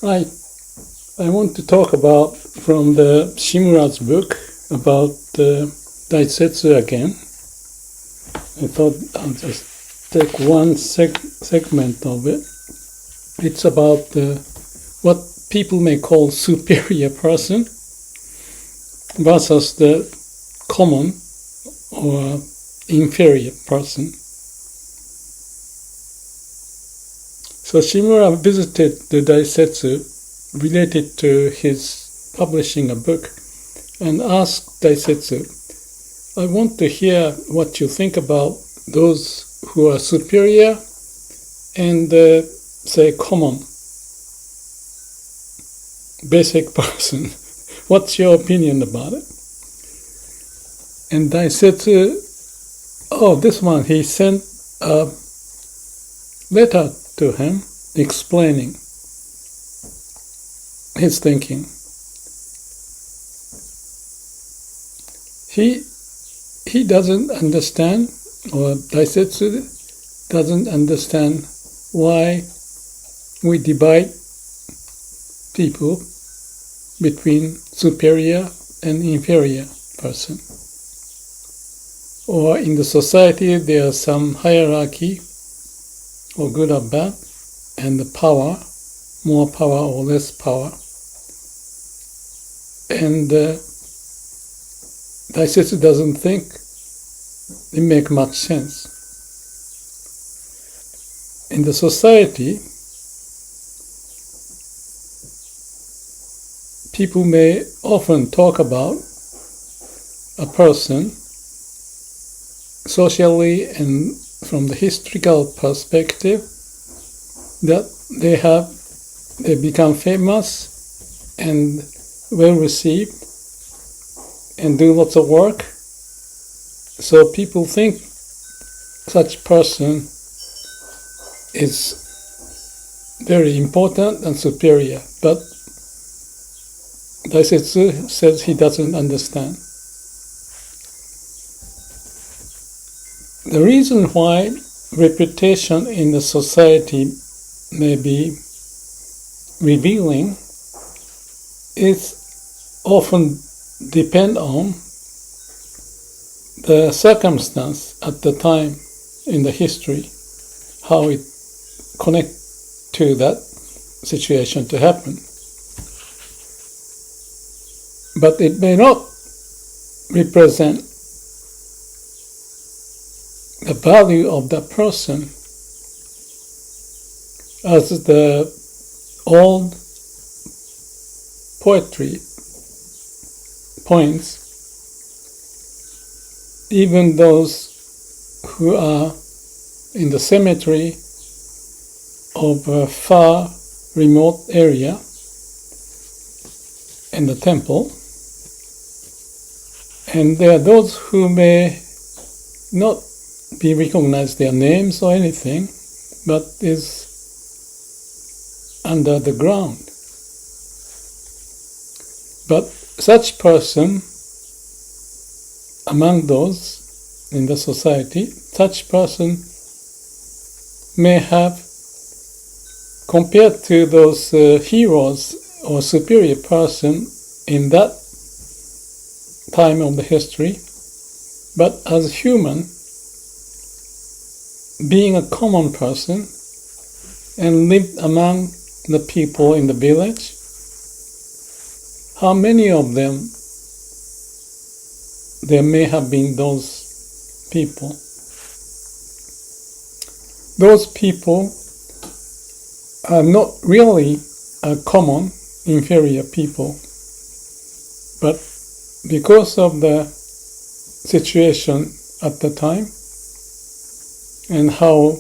I want to talk about from the Shimura's book about Daisetz again. I thought I'll just take one segment of it. It's about what people may call superior person versus the common or inferior person. So Shimura visited the Daisetz related to his publishing a book and asked Daisetz, I want to hear what you think about those who are superior and say common, basic person. What's your opinion about it? And Daisetz, this one, he sent a letter to him explaining his thinking. He doesn't understand, or Daisetz doesn't understand why we divide people between superior and inferior person. Or in the society there is some hierarchy, or good or bad, and the power, more power or less power. And Daisetz doesn't think it makes much sense. In the society, people may often talk about a person socially and from the historical perspective, that they become famous and well received and do lots of work. So people think such person is very important and superior, but Daisetz says he doesn't understand. The reason why reputation in the society may be revealing is often depend on the circumstance at the time in the history, how it connects to that situation to happen. But it may not represent the value of that person, as the old poetry points. Even those who are in the cemetery of a far remote area in the temple, and there are those who may not be recognized their names or anything, but is under the ground. But such person, among those in the society, such person may have, compared to those heroes or superior person in that time of the history, but as human, being a common person and lived among the people in the village, how many of them there may have been those people? Those people are not really a common inferior people, but because of the situation at the time and how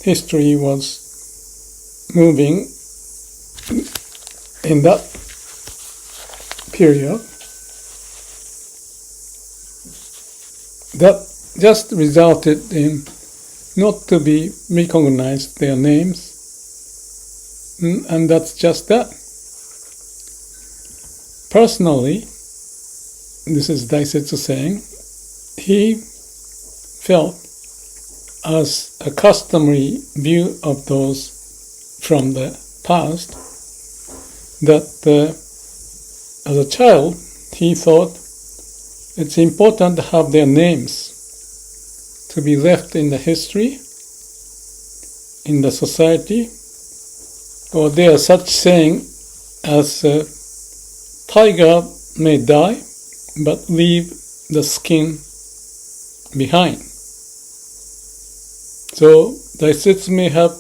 history was moving in that period, that just resulted in not to be recognized their names, and that's just that. Personally, this is Daisetz saying, he felt as a customary view of those from the past, that as a child, he thought it's important to have their names to be left in the history, in the society, or there are such saying as tiger may die but leave the skin behind. So Daisetsu may have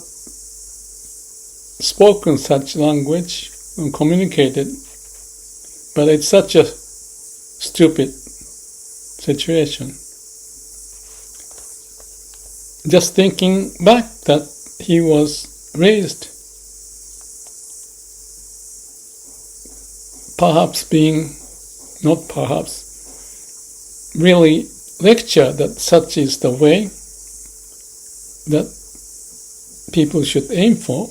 spoken such language and communicated, but it's such a stupid situation. Just thinking back that he was raised really lecture that such is the way that people should aim for.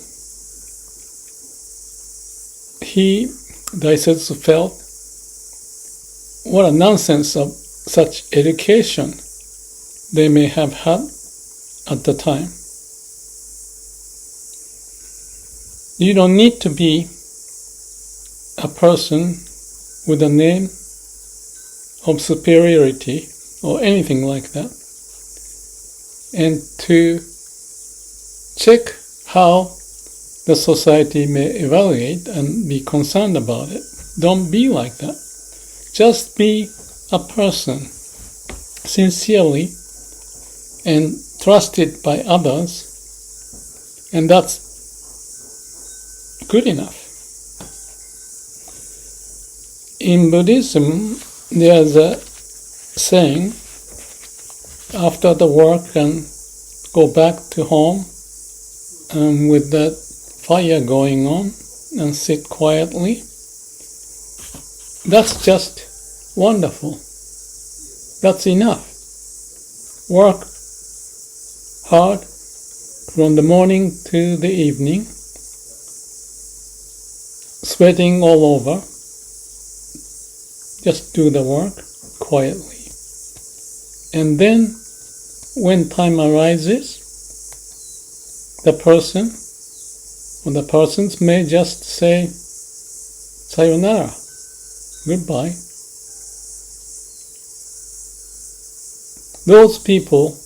Daisetsu felt, what a nonsense of such education they may have had at the time. You don't need to be a person with a name of superiority or anything like that, and to check how the society may evaluate and be concerned about it. Don't be like that. Just be a person sincerely and trusted by others, and that's good enough. In Buddhism, there's a saying, after the work and go back to home with that fire going on and sit quietly. That's just wonderful. That's enough. Work hard from the morning to the evening, sweating all over. Just do the work quietly. And then, when time arises, the person or the persons may just say, sayonara, goodbye. Those people,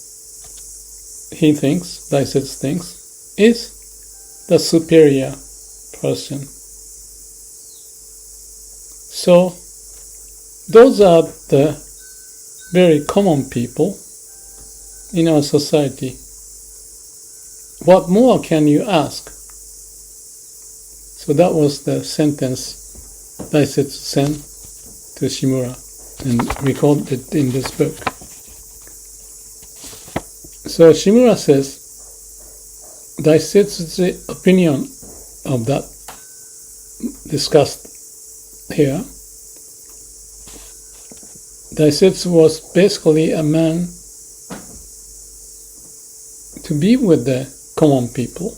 he thinks, Daisetsu thinks, is the superior person. So, those are the very common people in our society. What more can you ask? So that was the sentence Daisetsu sent to Shimura and recorded it in this book. So Shimura says Daisetsu's opinion of that discussed here. Daisetsu was basically a man to be with the common people.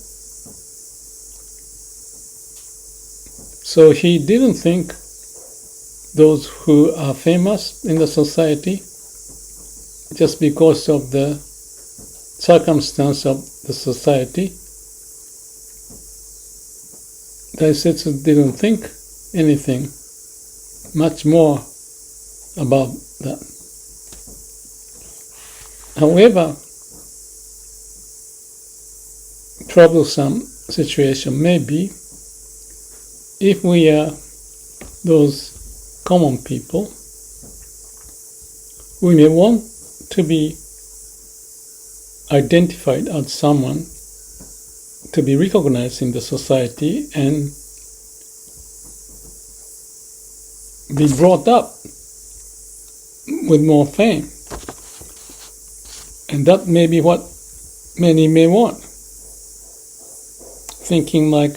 So he didn't think those who are famous in the society just because of the circumstance of the society. Daisetsu didn't think anything much more about that. However, troublesome situation may be if we are those common people, we may want to be identified as someone to be recognized in the society and be brought up with more fame. And that may be what many may want. Thinking like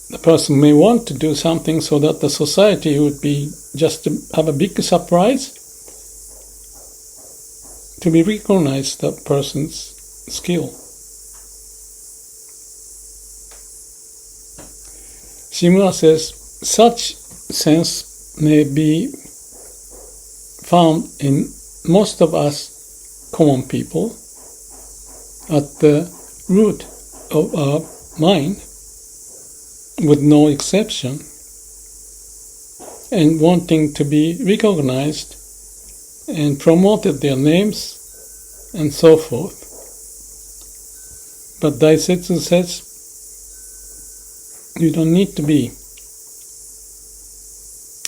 the person may want to do something so that the society would be just to have a big surprise to be recognized that person's skill. Shimura says such sense may be found in most of us common people at the root of our mind, with no exception, and wanting to be recognized and promoted their names and so forth. But Daisetsu says, you don't need to be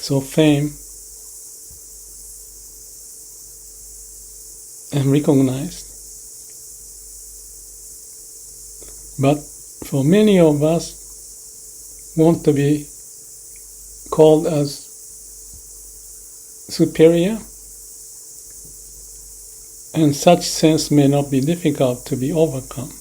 so famous and recognized. But for many of us, want to be called as superior, and such sense may not be difficult to be overcome.